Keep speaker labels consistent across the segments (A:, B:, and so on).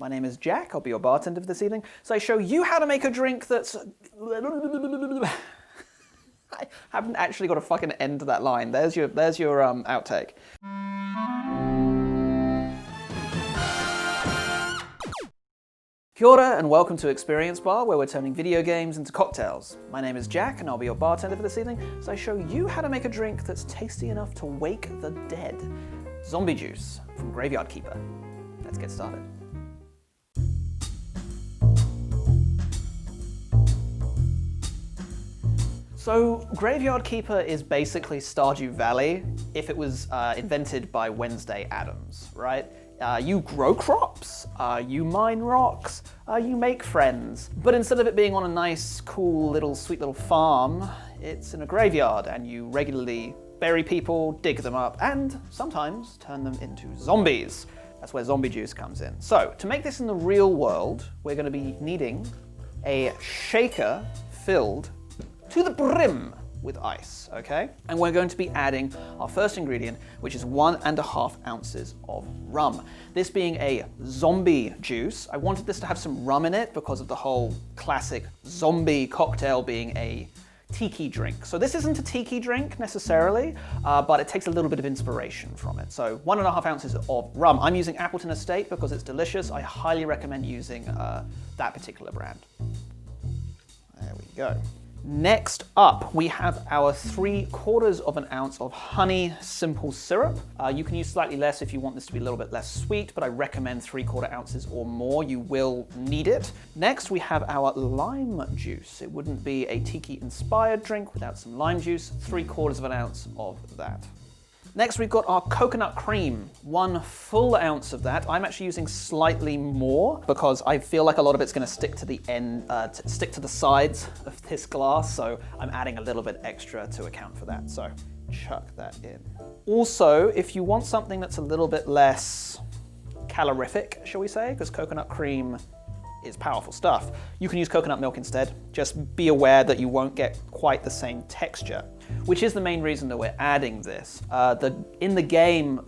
A: My name is Jack, I'll be your bartender for this evening. So I show you how to make a drink that's... I haven't actually got a fucking end to that line. There's your outtake. Kia ora and welcome to Experience Bar, where we're turning video games into cocktails. My name is Jack and I'll be your bartender for this evening. So I show you how to make a drink that's tasty enough to wake the dead. Zombie juice from Graveyard Keeper. Let's get started. So, Graveyard Keeper is basically Stardew Valley if it was invented by Wednesday Addams, right? You grow crops, you mine rocks, you make friends. But instead of it being on a nice, cool, sweet little farm, it's in a graveyard and you regularly bury people, dig them up, and sometimes turn them into zombies. That's where zombie juice comes in. So, to make this in the real world, we're going to be needing a shaker filled to the brim with ice, okay? And we're going to be adding our first ingredient, which is 1.5 ounces of rum. This being a zombie juice, I wanted this to have some rum in it because of the whole classic zombie cocktail being a tiki drink. So this isn't a tiki drink necessarily, but it takes a little bit of inspiration from it. So 1.5 ounces of rum. I'm using Appleton Estate because it's delicious. I highly recommend using that particular brand. There we go. Next up, we have our 3/4 ounce of honey simple syrup. You can use slightly less if you want this to be a little bit less sweet, but I recommend 3/4 ounces or more. You will need it. Next, we have our lime juice. It wouldn't be a tiki-inspired drink without some lime juice. 3/4 ounce of that. Next, we've got our coconut cream, 1 full ounce of that. I'm actually using slightly more because I feel like a lot of it's going to stick to the end, stick to the sides of this glass, so I'm adding a little bit extra to account for that. So chuck that in. Also, if you want something that's a little bit less calorific, shall we say, because coconut cream is powerful stuff, you can use coconut milk instead. Just be aware that you won't get quite the same texture, which is the main reason that we're adding this. In the game,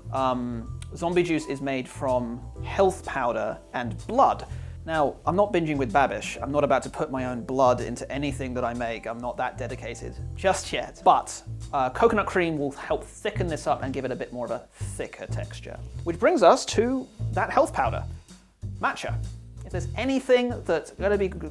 A: zombie juice is made from health powder and blood. Now, I'm not binging with Babish. I'm not about to put my own blood into anything that I make. I'm not that dedicated just yet. But coconut cream will help thicken this up and give it a bit more of a thicker texture. Which brings us to that health powder, matcha. If there's anything that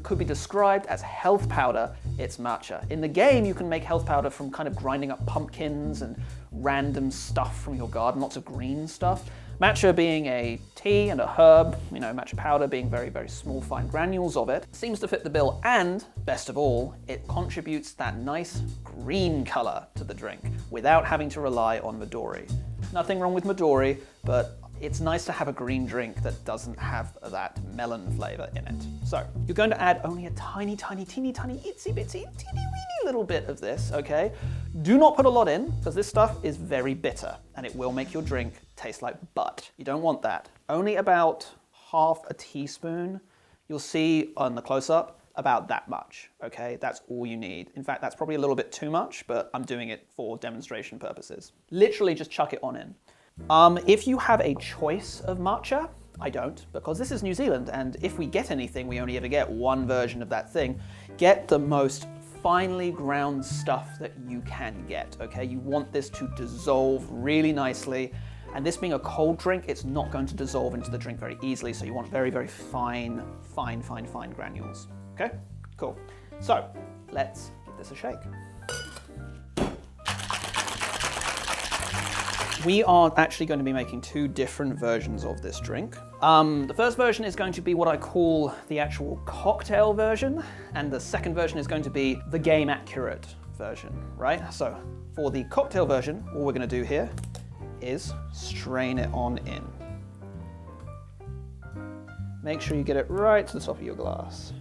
A: could be described as health powder, it's matcha. In the game, you can make health powder from kind of grinding up pumpkins and random stuff from your garden, lots of green stuff. Matcha being a tea and a herb, matcha powder being very, very small, fine granules of it, seems to fit the bill. And, best of all, it contributes that nice green color to the drink without having to rely on Midori. Nothing wrong with Midori, but it's nice to have a green drink that doesn't have that melon flavor in it. So, you're going to add only a tiny, teeny, itsy bitsy, teeny weeny little bit of this, okay? Do not put a lot in, because this stuff is very bitter, and it will make your drink taste like butt. You don't want that. Only about half a teaspoon. You'll see on the close-up, about that much, okay? That's all you need. In fact, that's probably a little bit too much, but I'm doing it for demonstration purposes. Literally just chuck it on in. If you have a choice of matcha, I don't, because this is New Zealand, and if we get anything, we only ever get one version of that thing. Get the most finely ground stuff that you can get, okay? You want this to dissolve really nicely, and this being a cold drink, it's not going to dissolve into the drink very easily, so you want very, very fine granules, okay? Cool. So, let's give this a shake. We are actually going to be making 2 different versions of this drink. The first version is going to be what I call the actual cocktail version, and the second version is going to be the game accurate version, right? So for the cocktail version, all we're going to do here is strain it on in. Make sure you get it right to the top of your glass.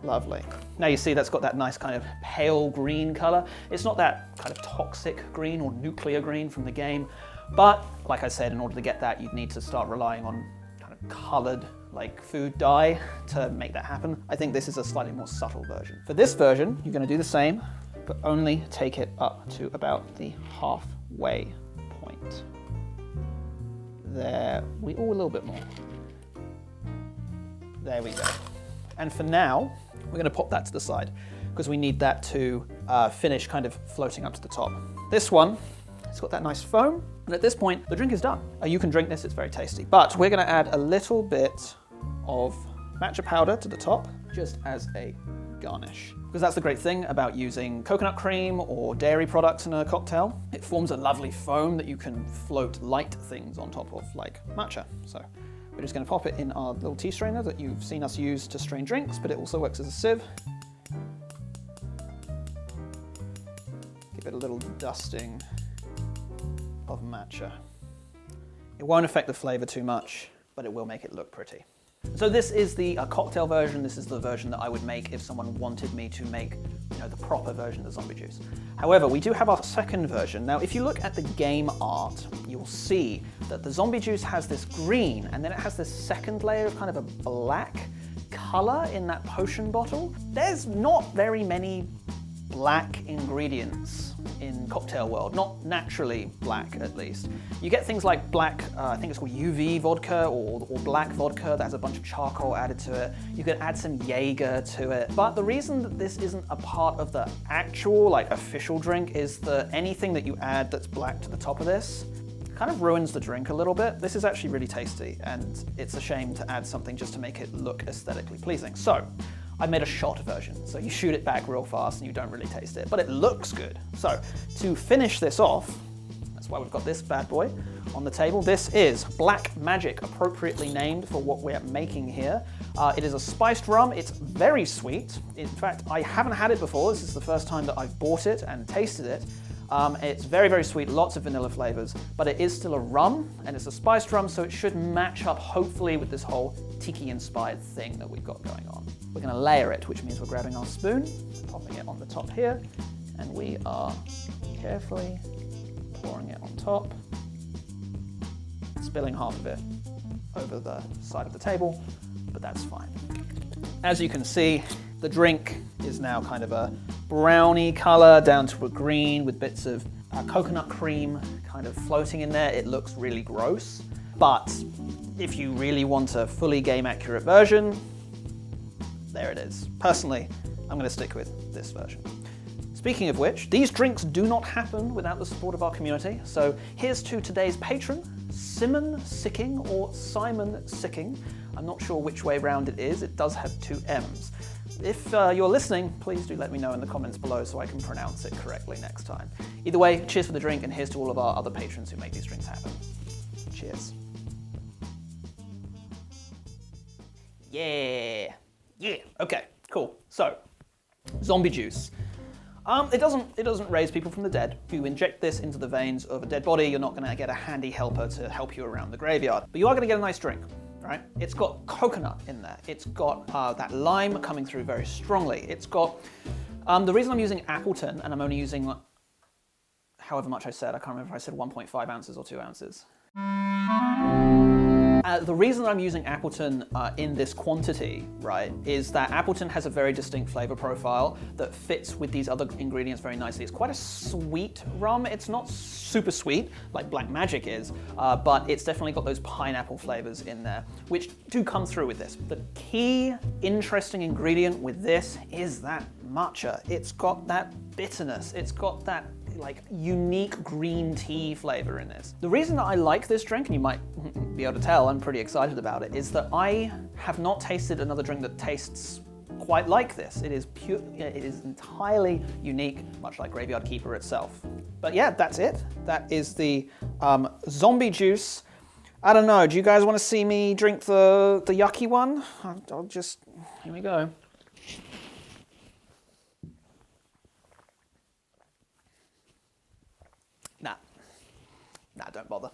A: Lovely. Now you see that's got that nice kind of pale green color. It's not that kind of toxic green or nuclear green from the game, but like I said, in order to get that, you'd need to start relying on kind of colored, like food dye to make that happen. I think this is a slightly more subtle version. For this version, you're going to do the same, but only take it up to about the halfway point. There, a little bit more. There we go. And for now, we're going to pop that to the side because we need that to finish kind of floating up to the top. This one, it's got that nice foam. And at this point, the drink is done. You can drink this, it's very tasty. But we're going to add a little bit of matcha powder to the top, just as a garnish. Because that's the great thing about using coconut cream or dairy products in a cocktail. It forms a lovely foam that you can float light things on top of, like matcha. So we're just going to pop it in our little tea strainer that you've seen us use to strain drinks, but it also works as a sieve. Give it a little dusting of matcha. It won't affect the flavor too much, but it will make it look pretty. So this is the cocktail version. This is the version that I would make if someone wanted me to make, the proper version of the zombie juice. However, we do have our second version. Now, if you look at the game art, you'll see that the zombie juice has this green, and then it has this second layer of kind of a black color in that potion bottle. There's not very many black ingredients in cocktail world, not naturally black at least. You get things like black, I think it's called UV vodka or black vodka that has a bunch of charcoal added to it. You can add some Jaeger to it. But the reason that this isn't a part of the actual official drink is that anything that you add that's black to the top of this kind of ruins the drink a little bit. This is actually really tasty, and it's a shame to add something just to make it look aesthetically pleasing. So I made a shot version, so you shoot it back real fast and you don't really taste it, but it looks good. So to finish this off, that's why we've got this bad boy on the table. This is Black Magic, appropriately named for what we're making here. It is a spiced rum. It's very sweet. In fact, I haven't had it before. This is the first time that I've bought it and tasted it. It's very, very sweet, lots of vanilla flavors, but it is still a rum, and it's a spiced rum, so it should match up hopefully with this whole tiki-inspired thing that we've got going on. We're going to layer it, which means we're grabbing our spoon, popping it on the top here, and we are carefully pouring it on top, spilling half of it over the side of the table, but that's fine. As you can see, the drink is now kind of a browny color down to a green with bits of coconut cream kind of floating in there. It looks really gross, but if you really want a fully game accurate version, there it is. Personally, I'm going to stick with this version. Speaking of which, these drinks do not happen without the support of our community. So here's to today's patron, Simon Sicking or Simon Sicking. I'm not sure which way round it is. It does have two M's. If you're listening, please do let me know in the comments below so I can pronounce it correctly next time. Either way, cheers for the drink, and here's to all of our other patrons who make these drinks happen. Cheers. Yeah. Okay, cool. So, zombie juice. It doesn't raise people from the dead. If you inject this into the veins of a dead body, you're not going to get a handy helper to help you around the graveyard. But you are going to get a nice drink, right? It's got coconut in there. It's got that lime coming through very strongly. It's got, the reason I'm using Appleton, and I'm only using however much I said, I can't remember if I said 1.5 ounces or 2 ounces. The reason that I'm using Appleton in this quantity, right, is that Appleton has a very distinct flavor profile that fits with these other ingredients very nicely. It's quite a sweet rum. It's not super sweet like Black Magic is, but it's definitely got those pineapple flavors in there, which do come through with this. The key interesting ingredient with this is that matcha. It's got that bitterness. It's got that unique green tea flavor in this. The reason that I like this drink, and you might be able to tell I'm pretty excited about it, is that I have not tasted another drink that tastes quite like this. It is pure, it is entirely unique, much like Graveyard Keeper itself. But yeah, that's it. That is the zombie juice. I don't know, do you guys want to see me drink the yucky one? I'll just, here we go. Nah, don't bother.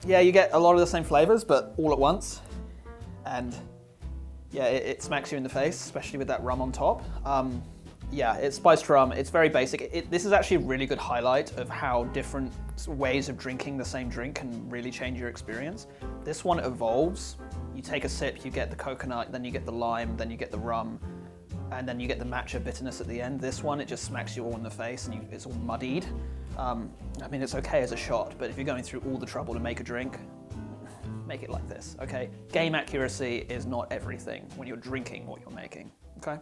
A: Yeah, you get a lot of the same flavors, but all at once. And yeah, it smacks you in the face, especially with that rum on top. Yeah, it's spiced rum. It's very basic. This is actually a really good highlight of how different ways of drinking the same drink can really change your experience. This one evolves. You take a sip, you get the coconut, then you get the lime, then you get the rum, and then you get the matcha bitterness at the end. This one, it just smacks you all in the face and it's all muddied. I mean, it's okay as a shot, but if you're going through all the trouble to make a drink, make it like this, okay? Game accuracy is not everything when you're drinking what you're making, okay?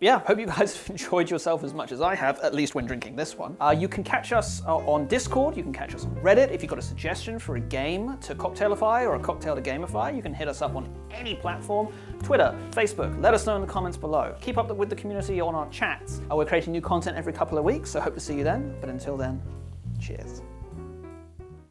A: Yeah, hope you guys have enjoyed yourself as much as I have, at least when drinking this one. You can catch us on Discord, you can catch us on Reddit. If you've got a suggestion for a game to cocktailify or a cocktail to gamify, you can hit us up on any platform. Twitter, Facebook, let us know in the comments below. Keep up with the community on our chats. We're creating new content every couple of weeks, so hope to see you then. But until then, cheers.